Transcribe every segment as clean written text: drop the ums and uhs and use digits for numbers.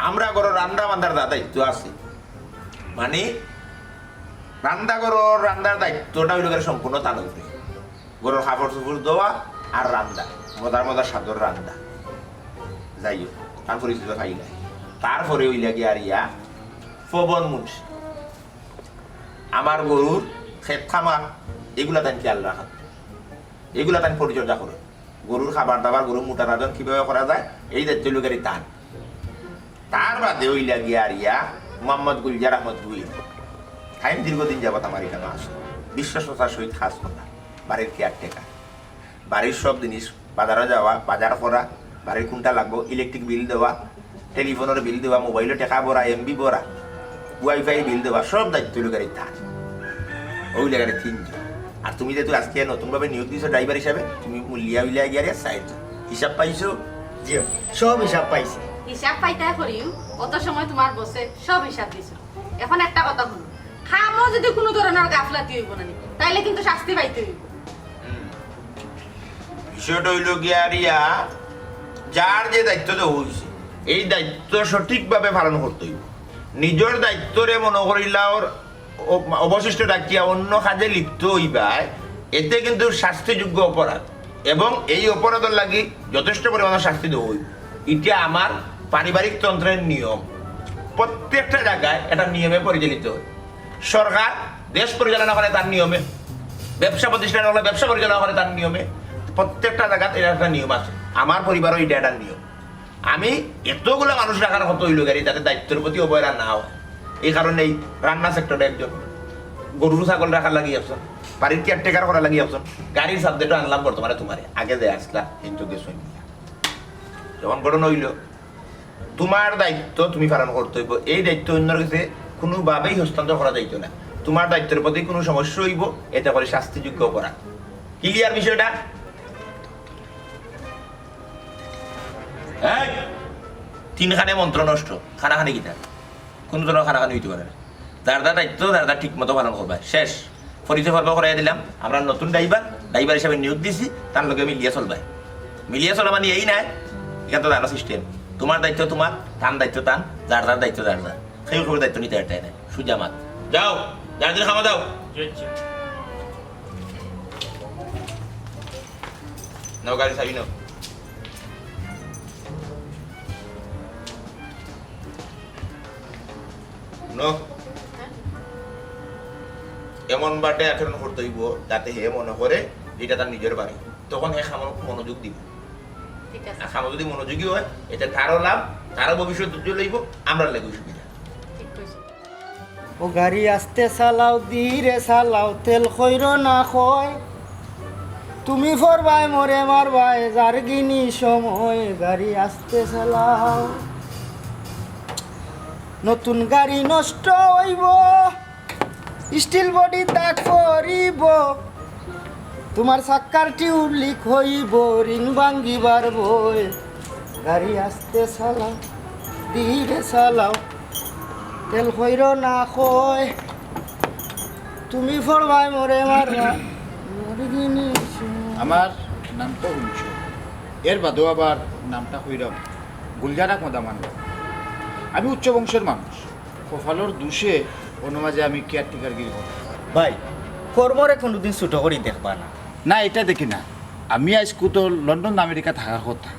আমরা গরো রান্না বান্ধার দায়িত্ব আছে, মানে রান্না গরো রান্নার দায়িত্বটা হইল সম্পূর্ণ তার উপরে। গরুর কাপড় চোপড় দেওয়া আর রান্না, মজার মজার সাদর রান্না, যাই হোক তার পরিচিত পাইলে। তারপরে হইলা গিয়ে আর ইয়া পবন মুন্সি আমার গরুর খেত খামার এগুলা তাই খেয়াল রাখা, এগুলা তাই পরিচর্যা করে। গরুর খাবার দাবার, গরুর মোটা রাজন কিভাবে করা যায় এই দায়িত্ব লোকেরই তান। তার বাদে হইলা গিয়া আর ইয়া মোহাম্মদ গুলজার আহমদ গুইল, টাইম দীর্ঘদিন যাবত আমার এখানে আসে, বিশ্বস্ততার সহিত কাজ করা, বাড়ির কেয়ারটেকার, বাড়ির সব জিনিস বাজারে যাওয়া, বাজার করা, বাড়ির কোনটা লাগবো, ইলেকট্রিক বিল দেওয়া, টেলিফোনের বিল দেওয়া, মোবাইলের টাকা ভরা, এমবি ভরা, ওয়াইফাই বিল দেওয়া, সব দায়িত্ব লোকেরই তান। ওই জায়গায় তিনজন। আর তুমি যেহেতু আজকে নতুনভাবে নিয়োগ দিয়েছো ড্রাইভার হিসাবে, তুমি মুলিয়া উলিয়া গিয়ে চাইছো, হিসাব পাইছো? জি সব হিসাব পাইছি। হিসাব পাইতে করিও অত সময় তোমার বসে সব হিসাব দিছো। এখন একটা কথা হলো, খামো যদি কোনো ধরনের গাফলাতি হইব না, তাইলে কিন্তু শাস্তি পাইতে হইব। বিষয়টা হইল গিয়া রিয়া, যার যে দায়িত্ব দেওয়া হয়েছে এই দায়িত্ব সঠিকভাবে পালন করতে হইব। নিজের দায়িত্বরে মনে করিলা ওর অবশিষ্ট রাখিয়া অন্য কাজে লিপ্ত হইবায়, এতে কিন্তু শাস্তিযোগ্য অপরাধ, এবং এই অপরাধের লাগি যথেষ্ট পরিমাণে শাস্তি দেওয়া হইব। এটা আমার পারিবারিক তন্ত্রের নিয়ম। প্রত্যেকটা জায়গায় এটা নিয়মে পরিচালিত হয়। সরকার দেশ পরিচালনা করে তার নিয়মে, ব্যবসা প্রতিষ্ঠান হলে ব্যবসা পরিচালনা করে তার নিয়মে, প্রত্যেকটা জায়গায় এটা একটা নিয়ম আছে। আমার পরিবারও এটা একটা নিয়ম। আমি এতগুলো মানুষ রাখার কত হইল গাড়ি, তাদের দায়িত্বের প্রতি অবহেলা না হয়, এই কারণে এই রান্না সেক্টরে একজন, গরু ছাগল রাখার লাগিয়ে আসছেন, বাড়ির কেয়ারটেকার করা লাগিয়ে আসছেন, গাড়ির সাবজেক্টও আনলাম বর্তমানে তোমারে, আগে যে আসলা কিন্তু গেছো যখন ঘটনা হইল। তোমার দায়িত্ব তুমি পালন করতে হইব, এই দায়িত্ব অন্যের কাছে কোনোভাবেই হস্তান্তর করা যাইতো না। তোমার দায়িত্বের প্রতি কোনো সমস্যা হইব, এতে করে শাস্তিযোগ্য অপরাধ। ক্লিয়ার বিষয়টা? তিনখানে মন্ত্র নষ্ট, খানাখানি গীতা কোনো ধরনের খানাখানি হইতে পারে না। যার যার দায়িত্ব তার তার ঠিক মতো পালন করবে। শেষ পরিচয় পর্ব করাই দিলাম। আমরা নতুন ড্রাইভার হিসাবে নিয়োগ দিছি, তার লগে মিলিয়ে চলবে। মিলিয়ে চলা মানে এই নাই, এখানে তো জানা সিস্টেম। তোমার দায়িত্ব তোমার, তার দায়িত্ব তান, যার যার দায়িত্ব যার যার, সেই খবর দায়িত্ব নিতে এটাই নাই। সুজা মাত যাও, যার দিন খাওয়া দাও। নাও গাড়ি চাবি নাও। এমন বাটে আচরণ করতে হইব যাতে হে মনে করে যেটা তার নিজের বাড়ি, তখন হে মনোযোগ দিব। খামো যদি মনোযোগী হয়, এটা তারও লাভ, তারও ভবিষ্যৎ উজ্জ্বল হইব, আমরা লেগে সুবিধা। ও গাড়ি আস্তে চালাও, ধীরে চালাও, তেল খৈর না খয়, তুমি ফরবাই মরে মারবাই যার গিনি সময়, গাড়ি আস্তে চালাও। নতুন গাড়ি নষ্ট হইব, স্টিল বডি দাগ পরিব, তোমার চাক্কার টিউব লিক হইব, রিং ভাঙ্গিবার বই, গাড়ি আস্তে চালাও, ধীরে চালাও, তেল খৈর না খয়, তুমি ফরবাই মরে মারবা। আমার নামটা শুনছ, এর বাদেও আবার নামটা হইরাম গুলজার আহমদ আমার নাম। আমি উচ্চ বংশের মানুষ, কপালর দুষে অনুমাজে আমি কেয়ারটেকার গিরি করি। ভাই কর্মরে কোনোদিন ছুটো করি দেখবা না? না, এটা দেখি না। আমি আজকু তো লন্ডন আমেরিকা থাকার কথা,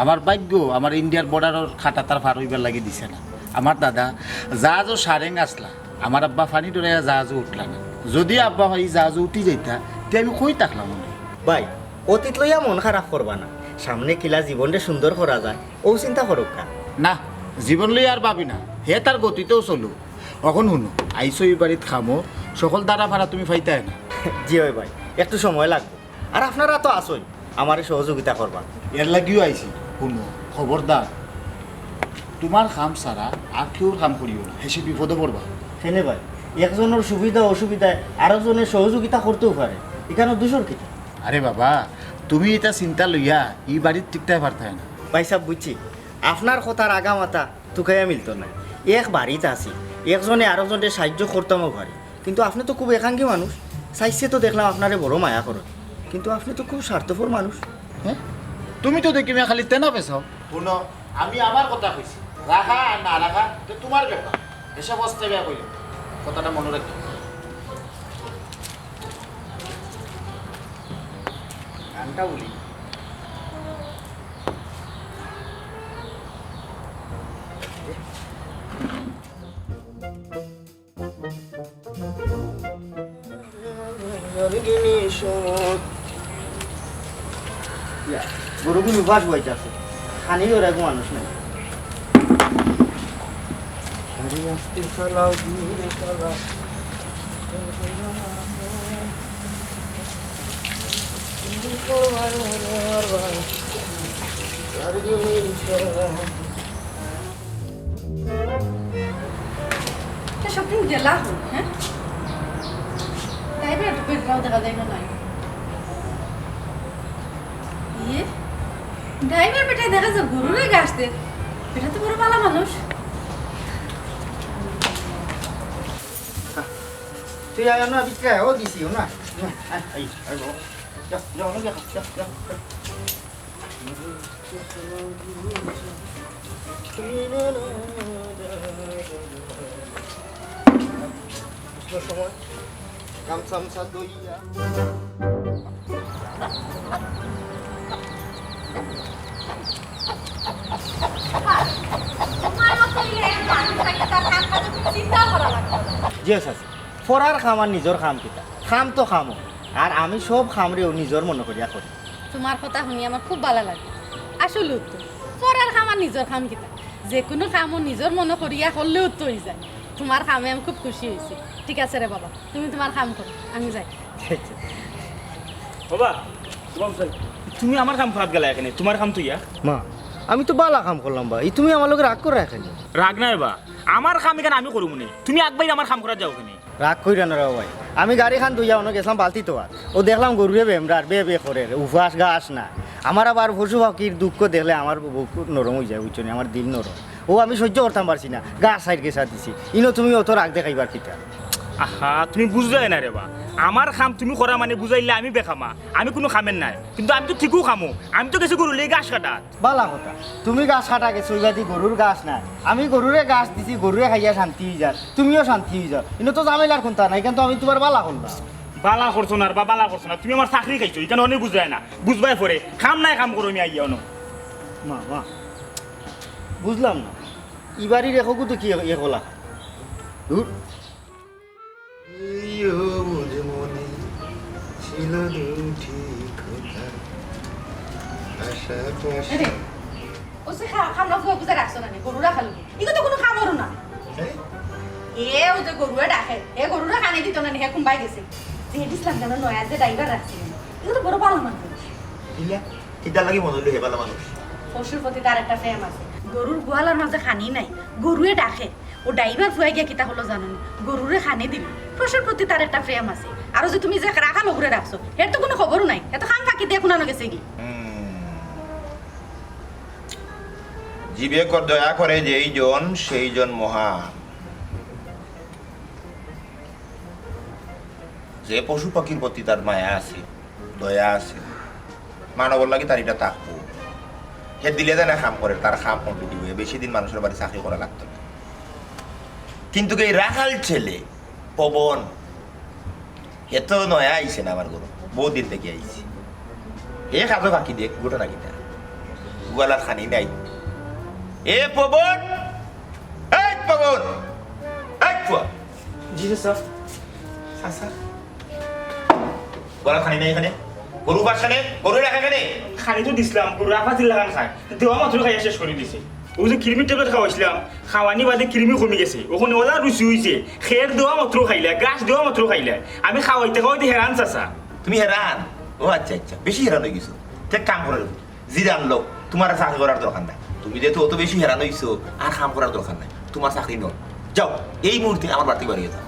আমার ভাগ্য আমার ইন্ডিয়ার বর্ডারের খাটা তার পার হইবার লাগি দিছে না। আমার দাদা জাহাজও সারেং আসলা, আমার আব্বা ফানি ধরে জাহাজও উঠলা না। যদি আব্বা এই জাহাজও উঠি যাইতা তে আমি কই থাকলাম মনে। ভাই অতীত লইয়া মন খারাপ করবা না, সামনে কিলা জীবনটা সুন্দর করা যায় ও চিন্তা করুক কা। না জীবন লই আর ভাবি না, হে তার গতিতেও চলো। এখন শুনো আইসো এই বাড়িত খামো, সকল দ্বারা ভাড়া তুমি ফাইতাই না। জি হয় ভাই, একটু সময় লাগবে, আর আপনারা তো আসুন আমার সহযোগিতা করবা। এর লাগিও আইছি। শুনো খবরদার তোমার কাম সারা আর কেউ কাম করিও না, হেসে বিপদে পড়বা। সেনে ভাই একজনের সুবিধা অসুবিধায় আরেকজনের সহযোগিতা করতেও পারে, এখানে দুশোর কিতা। আরে বাবা তুমি এটা চিন্তা লইয়া এই বাড়ির টিকতে পারতাই না। ভাই সাহেব বুঝছি আপনার কথার আগামাতা তুকাইয়া মিলত না। এক বাড়িতে আছি, একজনে আরেকজনের সাহায্য করতামও পারে, কিন্তু আপনি তো খুব একাঙ্গী মানুষ। চাইছে তো দেখলাম আপনারে বড় মায়া করেন, কিন্তু আপনি তো খুব স্বার্থপর মানুষ। হ্যাঁ তুমি তো দেখি খালি তেনা পেছাও। শুনো আমি আমার কথা কইছি, রাখা আর না রাখা তো তোমার ব্যাপার। এসব অবস্থা বেয়া কইল, কথাটা মনে রাখি। গানটা বলি গরুগুলো বাস বইতে আছে, খানির ওরা মানুষ নাই। সবদিন গেলা হল, হ্যাঁ ড্রাইভার বেগরাও দেখা যায় না। ইয়ে ড্রাইভার বেটায় দেখা যায় গরুরে গাছ দে, এটা তো বড় ভালো মানুষ। তুই আয় না বিক্রয় ও দিছিও না। আই আই গো যা যাও না, যা যা সময় কাম সামসা দইয়া জি আছে ফরার খাম আর নিজের খাম কিতা খাম তো খামো, আর আমি সব খামরেও নিজের মনে করিয়া করি। তোমার কথা শুনি আমার খুব ভালো লাগে। আসলে তো পড়ার খাম আর নিজের খাম কিতা, যে কোনো কামও নিজের মনে করিয়া করলে উত্তর হয়ে যায়। তোমার কামে আমি খুব খুশি হয়েছি। ঠিক আছে রে বাবা, তুমি তোমার কাম করো, আমি যাই। বাবা তুমি আমার কাম খারাপ গেলা এখানে, তোমার কাম তো ইয়া। মা আমি তো বালা কাম করলাম বা তুমি আমার লোক রাগ করে রাখেনি। রাগ নাই বা আমার কাম এখানে আমি করবো না, তুমি একবার আমার কাম করা যাও এখানে। রাগ কইরা না রে ভাই, আমি গাড়ি খান ধুইয়া অনেক গেছিলাম বালতি তো আর ও দেখলাম গরুরে বেমরার বে বে করে উফাস গাছ না। আমার আবার পশু পাখির দুঃখ দেখলে আমার বুক নরম হয়ে যায়, বুঝছো আমার দিল নরম। ও আমি সহ্য করতাম পারছি না, গাছ সাইড গেছা দিছি। ইনো তুমি অত রাগ দেখাইবার কিতা। আহা তুমি বুঝাই না রে বা, আমার কাম তুমি করা মানে বুঝাইলে আমি বেখামা, আমি কোনো খামের নাই, কিন্তু আমি তো ঠিকও খামো। আমি তো গেছি গরুলে গাছ কাটা। বালা কথা, তুমি গাছ কাটা গেছো ইবাদি গরুর গাছ নাই, আমি গরুরে গাছ দিছি, গরুরে খাইয়া শান্তি হয়ে যার, তুমিও শান্তি হয়ে যাও। ইনো তো জামেলার কোনটা নাই, কিন্তু আমি তোমার বালা করলাম। বালা করছো না বা বালা করছো না, তুমি আমার চাকরি খাইছো, এখানে অনেক বুঝায় না, বুঝবাই পরে খাম নাই কাম করো আমি আইয়া অন। মা মা বুঝলাম না, ইবারি রেখো তো কি এ কলা দূর ছিল দুটি কথা আশা এরে, ও সে খামরা ফুয়া বুঝে রাখছো না, গরুরা খালো এগুলো তো কোনো খাবারও না। এ ও যে গরুয়ে ডাকে, এ গরুরা কানে দিত না, হে কুম্বাই গেছে। যে ইসলাম কেন নয়া যে ড্রাইভার রাখছে, এগুলো তো বড় ভালো মানুষ। ইলা কিটা লাগি মনে হইলো হেবালা মানুষ। পশুর প্রতি তার একটা প্রেম আছে। গরুর গোয়ালার মাঝে খানি নাই, গরুয়ে ডাকে, ও ড্রাইভার ফুয়াই গিয়া কিতা হলো জানো না, গরুরে খানি দিবি। পশুর প্রতি তার একটা প্রেম আছে। আর যে তুমি যে রাখা নগরে রাখছো, এর তো কোনো খবরও নাই, এত খাম ফাঁকি দিয়ে কোনানো গেছে কি। জীবে কর দয়া করে যেই জন সেই জন মহান। যে পশু পাখির প্রতি তার মায়া আছে, দয়া আছে, মানবর লাগে তার এটা থাকবো। হে দিলে দেয় না খাম করে, তার খাম কমপ্লিট হয়ে বেশি দিন মানুষের বাড়ি চাকরি করা লাগতো না। কিন্তু এই রাখাল ছেলে পবন, হে তো নয়া আইছে না আমার গরু, বহুদিন থেকে আইছে। হে কাজও বাকি দেখ ঘটনা কিটা গোয়ালাত খানি নাই এ পবন এই পবন এই ফুয়া জি স্যার সাসা গোয়ালাত খানি নাই এখানে গরু বাসানে গরু রাখা এখানে খালি তো দিছিলাম গরু রাখা দিল লাগান খায় দেওয়া মাত্র খাইয়া শেষ করে দিছে ও যে কৃমির ট্যাবলেট খাওয়াইছিলাম খাওয়ানি বাদে কৃমি কমে গেছে ওখানে ওলা রুচি হয়েছে খের দেওয়া মাত্র খাইলে গাছ দেওয়া মাত্র খাইলে আমি খাওয়াইতে খাওয়াইতে হেরান চাচা তুমি হেরান ও আচ্ছা আচ্ছা বেশি হেরান হয়ে গেছো ঠিক কাম করে জিরান লোক তোমার চাকরি করার দরকার নাই তুমি যেহেতু অত বেশি হেরান হয়েছো আর কাম করার দরকার নাই তোমার চাকরি নয় যাও এই মুহূর্তে আমার বাড়তি বাড়িয়ে যাও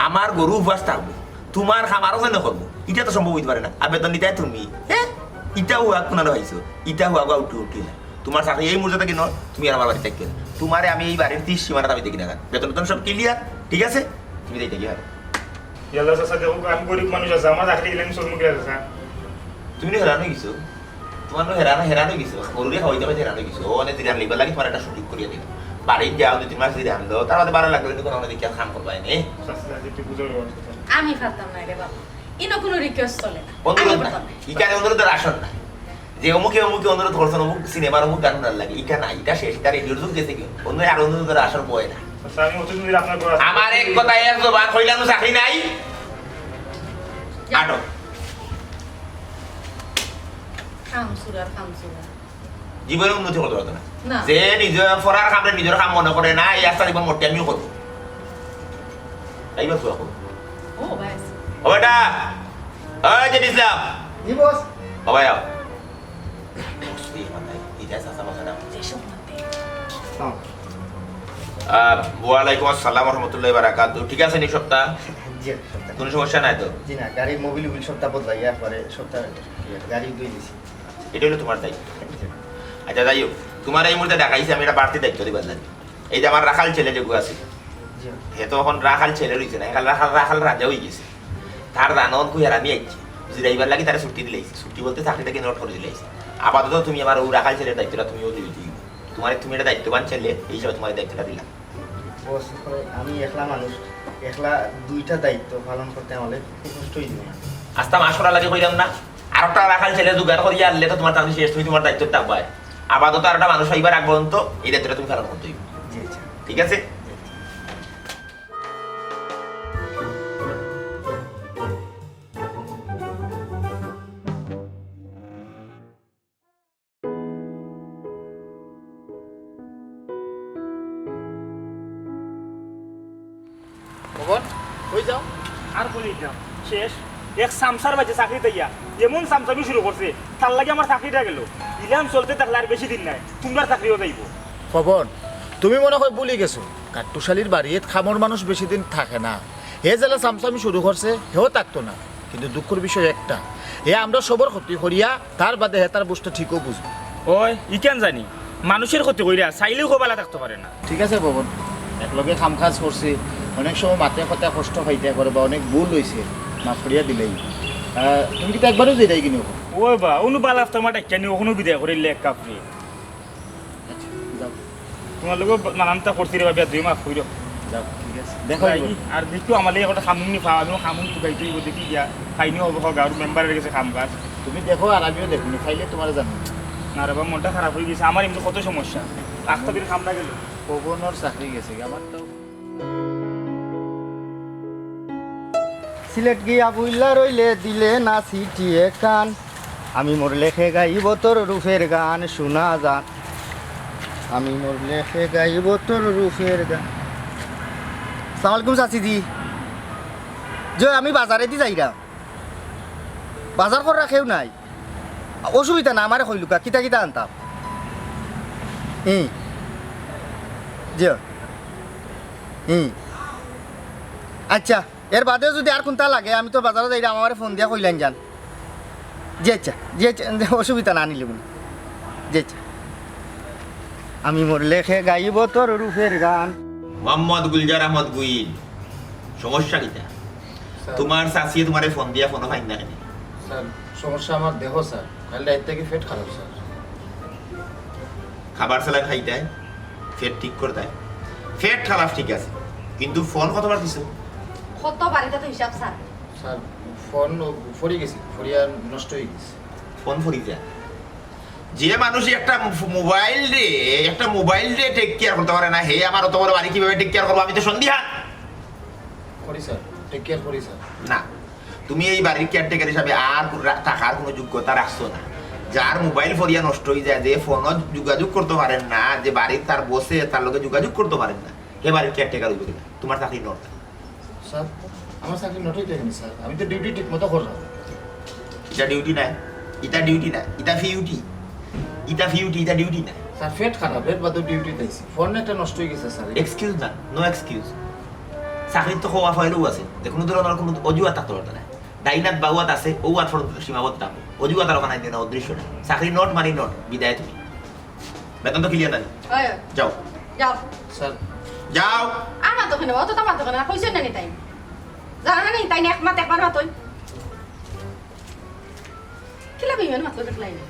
আমার গরু উপবাস থাকবো তোমার খাম আরো যেন করবো এটা তো সম্ভব হইতে পারে না আর বেতন নিতে তুমি হ্যাঁ ইটা হুয়া কোনানো হয়েছো ইটা হুয়া গা উঠে উঠি না তোমার চাকরি এই মুহূর্তে থেকে নয় তুমি আর আমার বাড়ি থাকবে তোমারে আমি এই বাড়ির 30 সীমানা আমি দেখি না বেতন বেতন সব ক্লিয়ার ঠিক আছে তুমি দেখতে গিয়ে ইয়াল্লা চাচা দেখো আমি গরিব মানুষ আছে আমার চাকরি দিলে আমি চলমু কে চাচা তুমি হেরান হয়ে গেছো তোমার হেরান হয়ে গেছো গরুরে খাওয়াইতে পারছে হেরান হয়ে গেছো ও অনেক দিন লিবার লাগে তোমার একটা সুযোগ করিয়ে দিল বাড়ির যাও 2-3 মাস যদি আনলো তার মধ্যে 12 লাখ করে কোনো অনেক কি কাম করবা এনে চাচা একটু বুঝো আমি পারতাম না রে বাবা ইনো কোনো রিকোয়েস্ট চলে না অনুরোধ আমি না পারতাম না। ইকানে অনুরোধের আসন না যে অমুকে অনুরোধ করছেন অমুক সিনেমার অমুক গান না লাগে ইকা না এটা শেষ তার রেডিওর যুগ গেছে কি অন্য আর অনুরোধের আসন বয় না চাচা আমি অত দিন আপনার ঘর আমার এক কথা এক জবান কইলাম চাকরি নাই আটো খামসুরা জীবনে উন্নতি করতে পারতো না না। যে নিজের পড়ার কামে নিজের কাম মনে করে না এই আস্তা জীবন মোটে আমিও করবো এইবার করবো ও ব্যাস ও বেটা ওই যে ইসলাম জি বস বাবা যাও এটা সাসা মাসানা যেসব মতে ওয়ালাইকুম আসসালাম রহমতুল্লাহ বারাকাতু ঠিক আছে নি সপ্তাহ জি সপ্তাহ কোনো সমস্যা নাই তো জি না গাড়ির মোবিল উবিল সপ্তাহ বদলাইয়া পরে সপ্তাহ গাড়ি দুই দিছি এটা হলো তোমার দায়িত্ব আচ্ছা যাই হোক তোমার এই মুহূর্তে দেখাইছি আমি এটা বাড়তি দায়িত্ব দিবার লাগবে এই যে আমার রাখাল ছেলে যেগুলো আছে জি হে তো এখন রাখাল ছেলে রয়েছে না রাখাল রাজা হয়ে গেছে তার দানন কুই আর আমি আইছি জিরাইবার লাগি তারা ছুটি দিলাইছি ছুটি বলতে চাকরিটাকে নোট করে দিলাইছি আপাতত তুমি আমার ও রাখাল ছেলের দায়িত্বটা তুমিও দিয়ে দিই তুমি এটা দায়িত্ববান ছেলে এই হিসাবে তোমার দায়িত্বটা দিলাম বস আমি একলা মানুষ একলা দুইটা দায়িত্ব পালন করতে আমাদের খুব কষ্টই দিব না আস্তা মাস করা লাগে কইলাম না আর একটা রাখাল ছেলে জোগাড় করিয়া আনলে তো তোমার তাহলে শেষ তুমি তোমার দায়িত্ব থাকবে আপাতত আর একটা মানুষ হইবার আগ পর্যন্ত এই দায়িত্বটা তুমি পালন করতে হইবে জি আচ্ছা ঠিক আছে খবর কই যাও আর বলি যাম শেষ এক সামসার বাজে চাকরি তাইয়া যেমন সামসামি শুরু করছে তার লাগে আমার চাকরিটা গেল ইলাম চলতে থাকলে আর বেশি দিন নাই তোমরা চাকরিও যাইব খবর তুমি মনে হয় ভুলে গেছো কাট্টুশালীর বাড়িত খামর মানুষ বেশি দিন থাকে না হে জেলা সামসামি শুরু করছে হেও থাকতো না কিন্তু দুঃখের বিষয় একটা হে আমরা সবর ক্ষতি করিয়া তার বাদে হে তার বুঝটা ঠিকও বুঝবো ওই ই কেন জানি মানুষের ক্ষতি কইরা চাইলেও কবালা থাকতে পারে না ঠিক আছে ভবন একলগে কাম কাজ করছি অনেক সময় মাতে কথা কষ্ট খাইতে করে বা অনেক ভুল হয়েছে মাফ করিয়া দিলেই তুমি কিন্তু একবারও যেটাই কিনে ওই বা অনু বালা তোমার ডাক্তানি ওখানে বিদায় করিলে এক কাপড়ি যাও তোমার লোক নানানটা করছি রে বাবা দুই মাস কইরো যাও ঠিক আছে দেখো আর দেখো আমার লাগে একটা খামুনি পাওয়া আমি খামুন তো গাইতে হইব দেখি গিয়া খাইনি হবো হোক আর মেম্বারের কাছে খাম কাজ তুমি দেখো আর আমিও দেখুনি খাইলে তোমার জানো না রে বাবা মনটা খারাপ হয়ে গেছে আমার এমনি কত সমস্যা রাস্তা দিন খাম না গেল পবনর চাকরি গেছে আমার তো সিলেট গিয়া বুইলা রইলে দিলে না সিটিয়ে কান আমি মোর লেখে গাইব তোর রূপের গান শোনা যান আমি মোর লেখে গাইব তোর রূপের গান সালামালাইকুম চাচিদি যে আমি বাজারে দি যাইরা বাজার করে রাখেও নাই অসুবিধা না আমারে কইলুকা কিতা কিতা আনতাম যে আচ্ছা এর বাদেও যদি আর কোনটা লাগে আমি তো বাজারে যাই আমার ফোন দিয়া কইলেন যান জি আচ্ছা অসুবিধা না নিলে বলি জি আচ্ছা আমি মোর লেখে গাইব তোর রূপের গান মোহাম্মদ গুলজার আহমদ গুইন সমস্যা কিটা তোমার চাচিয়ে তোমার ফোন দিয়া ফোনও ফাইন না কেন স্যার সমস্যা আমার দেহ স্যার কাল রাত থেকে পেট খারাপ স্যার খাবার স্যালাইন খাইতে ফেট ঠিক করতে ফেট খারাপ ঠিক আছে কিন্তু ফোন কতবার দিছো কত বাড়িতে তো হিসাব স্যার স্যার ফোন ফরি গেছি ফরিয়া নষ্ট হয়ে গেছে ফোন ফরি যা যে মানুষ একটা মোবাইল রে টেক কেয়ার করতে পারে না, হে আমার অত বড় বাড়ি কিভাবে টেক কেয়ার করবো? আমি তো সন্ধিহান। করি স্যার, টেক কেয়ার করি স্যার। না, তুমি এই বাড়ির কেয়ারটেকার হিসাবে আর থাকার কোনো যোগ্যতা রাখছো না। যার মোবাইল ফরিয়া নষ্ট হয়ে যায়, যে ফোনও যোগাযোগ করতে পারেন না, যে বাড়ির তার বসে তার লোকে যোগাযোগ করতে পারেন না, হে বাড়ির কেয়ারটেকার হইবে কিনা? তোমার চাকরি নট। স্যার আমার চাকরি নটই দেখেনি স্যার, আমি তো ডিউটি ঠিক মতো করলাম। এটা ডিউটি না, এটা ডিউটি না, এটা ফিউটি, এটা ফিউটি, এটা ডিউটি না। স্যার পেট খারাপ, এর বাদেও ডিউটি দিয়েছি, ফোন একটা নষ্ট হয়ে গেছে স্যার। এক্সকিউজ না, নো এক্সকিউজ। চাকরির তো হওয়া ফাইলেও আছে, যে কোনো ধরনের কোনো অজুহাত থাকতে পারতো না। ডাইনাত বাউয়াত আছে, ওয়াত সীমাবদ্ধ থাকবো, অজুহাত আর ওখানে না, অদৃশ্য না। চাকরি নট মানে নট, বিদায় তুমি। বেতন তো ক্লিয়ার জানি, যাও যাও স্যার যাও। আমার দোকানে অত তোমার দোকানে কইছেন না নি তাই জানো না নি তাই একমাত একবার মাতই কিলা বিমান মাতলো দেখলাই না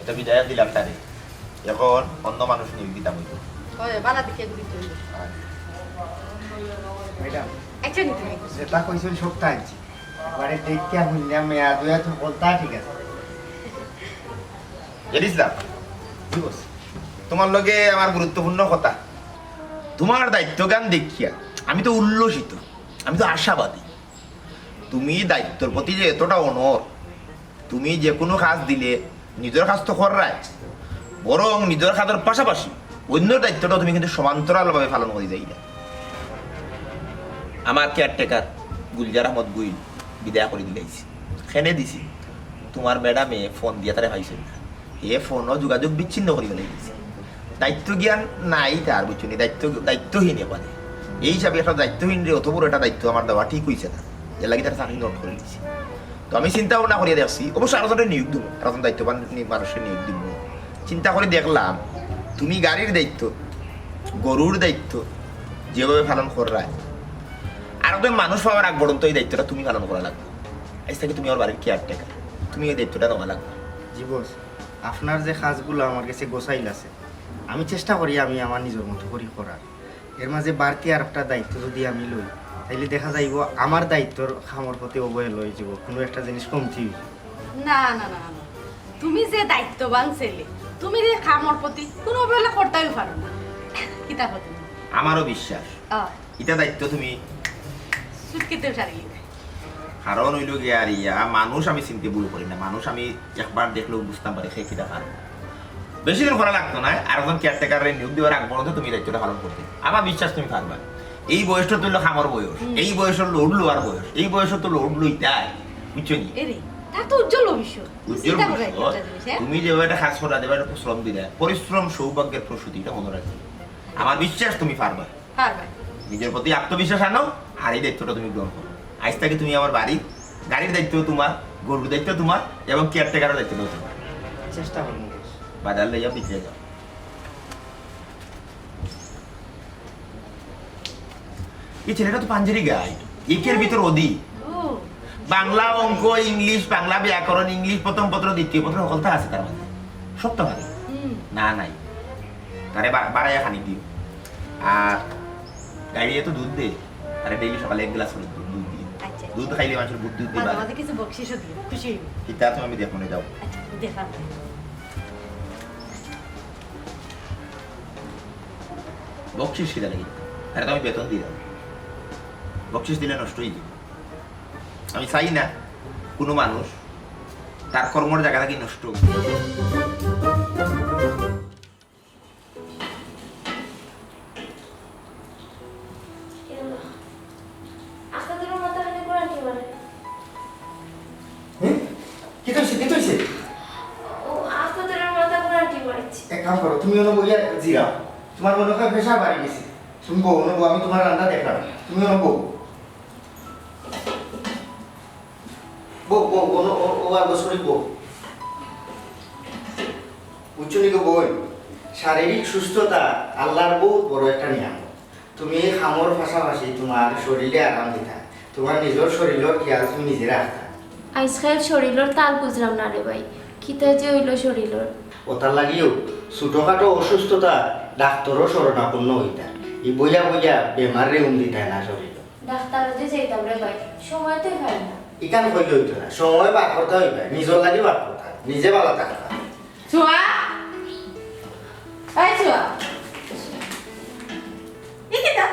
এটা বিদায় দিলাম তারে, এখন অন্য মানুষ নিয়োগ দিতাম হইতো। ওই বালা দিকে গুলি তুই ম্যাডাম আচ্ছা নি তুমি যেটা কইছেন সবটা আনছি, এবারে দেখতে হইলাম মেয়া দুয়া তো বলতা ঠিক আছে। জানিসলাম তোমার লগে আমার গুরুত্বপূর্ণ কথা, তোমার দায়িত্ব জ্ঞান দেখিয়া আমি তো উল্লসিত, আমি তো আশাবাদী। তুমি দায়িত্বর প্রতি যে এতটা অনর, তুমি যে কোনো কাজ দিলে নিজের কাজ তো করাই, বরং নিজের কাজের পাশাপাশি অন্য দায়িত্বটা তুমি কিন্তু সমান্তরালভাবে পালন করে যাই না। আমার কেয়ারটেকার গুলজার আহমদ গুইল বিদায় করে দিলাইছি, খেনে দিছি। তোমার ম্যাডামে ফোন দিয়া তারা পাইছেন না, এ ফোনও যোগাযোগ বিচ্ছিন্ন করে দিয়েছে। দায়িত্ব জ্ঞান নাই তার, বুঝছো নি? দায়িত্বহীন এবারে। এই হিসাবে একটা দায়িত্বহীন রে অত বড় একটা দায়িত্ব আমার দেওয়া ঠিক হয়েছে না, এর লাগে তারা চাকরি নোট করে দিয়েছি। তো আমি চিন্তা ভাবনা করিয়া দেখছি, অবশ্য আরো জনের নিয়োগ দেবো, আরো দায়িত্ববান মানুষের নিয়োগ দিব। চিন্তা করে দেখলাম তুমি গাড়ির দায়িত্ব, গরুর দায়িত্ব যেভাবে পালন করায়, আর একজন মানুষ পাওয়ার আগ পর্যন্ত এই দায়িত্বটা তুমি পালন করা লাগবে। আজ থেকে তুমি আমার বাড়ির কেয়ারটেকার, তুমি এই দায়িত্বটা নেওয়া লাগবে। জি বস, আপনার যে কাজগুলো আমার কাছে গোছাইল আছে, আমি চেষ্টা করি আমি আমার নিজের মতো করি করার। এর মাঝে বাড়তি আর একটা দায়িত্ব যদি আমি লই, তাইলে দেখা যাইব আমার দায়িত্বর খামর প্রতি অবহেলা লই যাব, কোনো একটা জিনিস কমতি হইব। না না না না তুমি যে দায়িত্ববান ছেলে, তুমি যে খামর প্রতি কোনো অবহেলা করতেই পারো না। কিতা হতো আমারও বিশ্বাস এটা দায়িত্ব তুমি সুটকিতেও সারিয়ে কারণ হইল গিয়া আর ইয়া মানুষ আমি চিনতে ভুল করি না, মানুষ আমি একবার দেখলেও বুঝতাম পারি সে কিটা পারবো। বেশি দিন করা লাগতো না, আর একজন কেয়ারটেকারের নিয়োগ দেওয়ার আগ পর্যন্ত তুমি দায়িত্বটা পালন করতে, আমার বিশ্বাস তুমি পারবা। এই বয়সটা তো হলো খামর বয়স, এই বয়সের লোড লোয়ার বয়স, এই বয়সে তো লোড লইতাই, বুঝছো নি? এরে তা তো উজ্জ্বল ভবিষ্যৎ। উজ্জ্বল ভবিষ্যৎ। তুমি যেভাবে একটা কাজ করা দেবে, একটা শ্রম দিলে, পরিশ্রম সৌভাগ্যের প্রসূতি, এটা মনে রাখবে। আমার বিশ্বাস তুমি পারবা। পারবে নিজের প্রতি আত্মবিশ্বাস আনো, আর এই দায়িত্বটা তুমি গ্রহণ করো। আজ থেকে তুমি আমার বাড়ির গাড়ির দায়িত্ব তোমার, গরুর দায়িত্ব তোমার, এবং কেয়ারটেকারের দায়িত্ব তোমার। চেষ্টা করবো বস। বাজার লইয়া বিক্রি যাও। এই ছেলেটা তো পাঞ্জাবি গাই, একের ভিতর অধি। ও বাংলা, অঙ্ক, ইংলিশ, বাংলা ব্যাকরণ, ইংলিশ প্রথম পত্র, দ্বিতীয় পত্র সকলটা আছে তার মধ্যে। সব তো ভালো না নাই, তারে বাড়াইয়া খানি দিও। আর গাড়িয়ে তো দুধ দে, তারে ডেইলি সকালে 1 গ্লাস করে দুধ দিও। আচ্ছা দুধ খাইলে মানুষের বুদ্ধি মাঝে বাড়ে। মাঝে কিছু বকশিসও দিও, খুশি হইব। এটা তুমি আমি দেখো না, যাও। আচ্ছা দেখা বকশিস খিদা লাগি, আরে তো আমি বেতন দিলাম, বকশিস দিলে নষ্ট হয়ে যাবে। আমি চাই না কোনো মানুষ তার কর্মর জায়গা থেকে নষ্ট হোক। এক কাম করো, তুমি ওনো বইয়া জিরাও, তোমার মনে হয় পেশা বাড়ি গেছে, তুমি বউ ওনো বউ, আমি তোমার রান্না দেখলাম, তুমি ওনো বউ বউ বউ ওনো ও আর বছরই বউ। উচ্চনিক বই, শারীরিক সুস্থতা আল্লাহর বহুত বড় একটা নিয়ম। তুমি খামর পাশাপাশি তোমার শরীরে আরাম দিতা, তোমার নিজের শরীরের খেয়াল তুমি নিজে রাখতা। আজকাল শরীরের তাল বুঝলাম না রে ভাই, কিতা যে হইল শরীরের ওটার লাগিও ছোটখাটো অসুস্থতা ডাক্তারও শরণাপন্ন হইতা ই বইয়া বইয়া বেমারে দিতে না শরীর ডাক্তার যে যাইতাম রে ভাই সময় তো হয় না ইকান কইলে হইতো না সময় বার করতে হইবে নিজের লাগি বার করতে নিজে ভালো থাকতা চুয়া এই চুয়া ইকিতা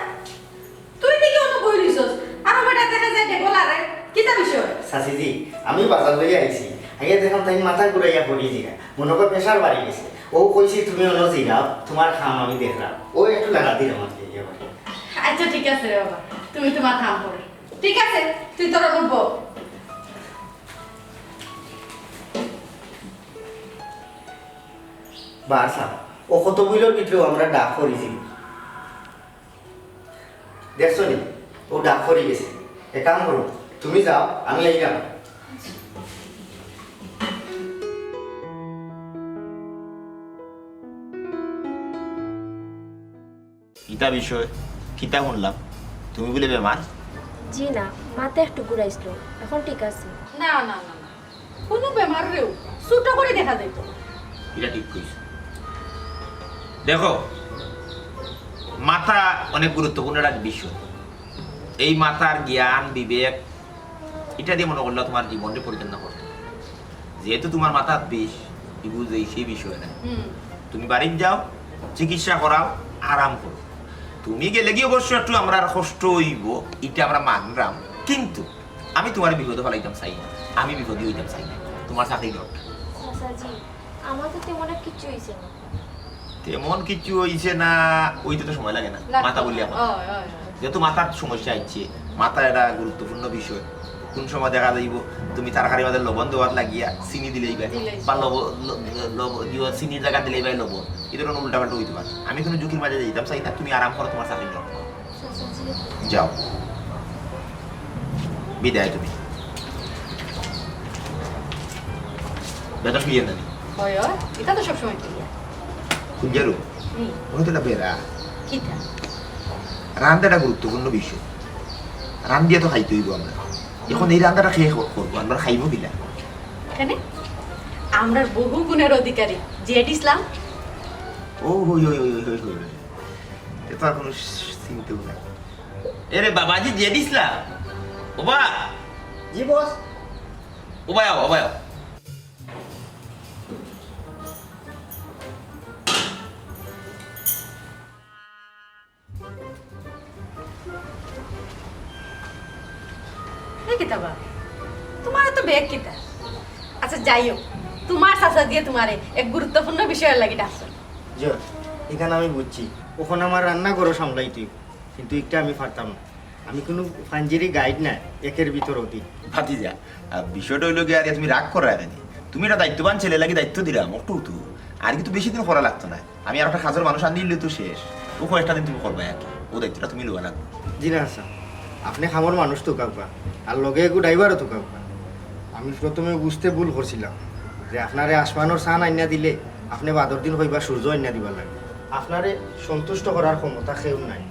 তুই দিকে অন্য বই লিছস আর বেটা দেখা যায় যে গোলারে কিতা বিষয় শাশিজি আমি বাজার লইয়া আইছি আগে দেখলাম তাই মাথা ঘুরাইয়া পড়ি জিরা মনে কর প্রেশার বাড়ি গেছে ও কইছি তুমি অন্য জিরাও তোমার খাম আমি দেখলাম ও একটু লাগা দিল আমার দিকে আচ্ছা ঠিক আছে রে বাবা তুমি তোমার কাম করো ঠিক আছে তুই তোর অনুভব বাসা ও কত বইলের ভিতরেও আমরা ডাক করেছি দেখছো নি ও ডাক করে গেছে এক কাম করো তুমি যাও আমি আইলাম কিতা বিষয় কিতা শুনলাম তুমি বলে বেমার জি না মাথা একটু ঘুরাইছিল এখন ঠিক আছে না না না না কোনো বেমার রেও ছোট করে দেখা যাইতো এটা ঠিক কইছো দেখো মাথা অনেক গুরুত্বপূর্ণ একটা বিষয় এই মাথার জ্ঞান বিবেক এটা দিয়ে মনে করলে তোমার জীবনকে পরিচালনা করতে হবে। যেহেতু তোমার মাথার বিষ বুঝে সেই বিষয় না তুমি বাড়ির যাও চিকিৎসা করাও আরাম করো তুমি গেলে গিয়ে অবশ্য একটু আমরা কষ্ট হইব এটা আমরা মানলাম কিন্তু আমি তোমার বিপদে ফেলাইতাম চাই না আমি বিপদে হইতাম চাই না তোমার সাথেই দরকার চাচাজি আমার তো তেমন আর কিছু হয়েছে না তেমন কিছু হইছে না ওইতে তো সময় লাগে না মাথা বললি এখন যেহেতু মাথার সমস্যা আইছে মাথা এটা গুরুত্বপূর্ণ বিষয় কোন সময় দেখা যাইব তুমি তরকারি মাঝে লবণ দেওয়ার লাগিয়া চিনি দিলেই বা চিনির জায়গা দিলেই বাই লবণ এটা কোনো উল্টা পাল্টা হইতে পারে আমি কোনো ঝুঁকির মাঝে যেতাম চাই না তুমি আরাম করো তোমার চাকরি করো চাচাজি যাও বিদায় তুমি বেতন ফিরিয়ে নেনি হয় হয় এটা তো সবসময় ক্লিয়ার খুঁজারু ওই তো না বেড়া কিতা রান্নাটা গুরুত্বপূর্ণ বিষয় রান দিয়ে তো খাইতে হইব আমরা এখন এই রান্নাটা খেয়ে করবো আমরা খাইব কিনা এখানে আমরা বহু গুণের অধিকারী জেড ইসলাম ও হই হই হই হই হই এ তো আর কোনো চিন্তাও নাই এরে বাবাজি যে দিসলা ওবা জি বস ওবায় ওবায় কিতা বা তোমার তো বেগ কিতা আচ্ছা যাই হোক তোমার চাচা দিয়ে তোমারে এক গুরুত্বপূর্ণ বিষয়ের লাগি ডাকছো জি এখানে আমি বুঝছি ওখানে আমার রান্না করো সামলাইতে কিন্তু একটা আমি পারতাম না আমি কোনো ফাঞ্জিরি গাইড না একের ভিতর অতি ভাতিজা বিষয়টা হইলো গিয়ে আর তুমি রাগ করা রাখেনি তুমি একটা দায়িত্ববান ছেলে লাগি দায়িত্ব দিলাম একটু তো আর কিন্তু বেশি দিন করা লাগতো না আমি আর একটা কাজের মানুষ আনি দিলে তো শেষ ও কয়েকটা দিন তুমি করবে আর কি ও দায়িত্বটা তুমি লোয়া লাগবে জি না আচ্ছা আপনি খামর মানুষ তো কাকবা আর লগে একটু ড্রাইভারও তো কাকবা আমি প্রথমে বুঝতে ভুল করছিলাম যে আপনারে আসমানোর সান আইনা দিলে আপনি বাদর দিন হইবা সূর্য আইনা দিবার লাগে আপনারে সন্তুষ্ট করার ক্ষমতা কেউ নাই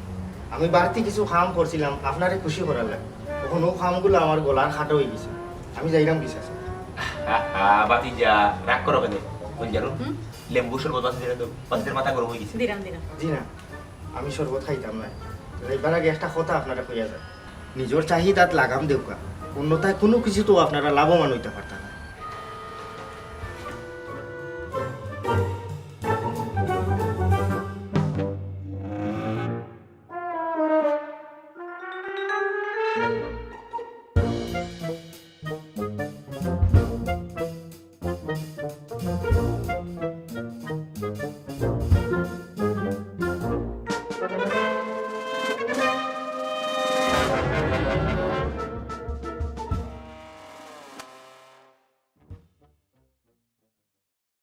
আমি বাড়তি কিছু কাম করছিলাম আপনারে খুশি করার লাগে তখন ও কামগুলো আমার গলার খাটো হয়ে গেছে আমি যাইলাম কি আছে ভাতিজা রাগ করো কেন বলজারু লেম্বু শরবত বাতিদের মাথা গরম হয়ে গেছে দিলাম দিলাম জি না আমি শরবত খাইতাম না এবার আগে একটা কথা আপনারা কইয়া যায় নিজের চাহিদাত লাগাম দেউকা অন্যথায় কোনো কিছু তো আপনারা লাভবান হইতে পারতেন না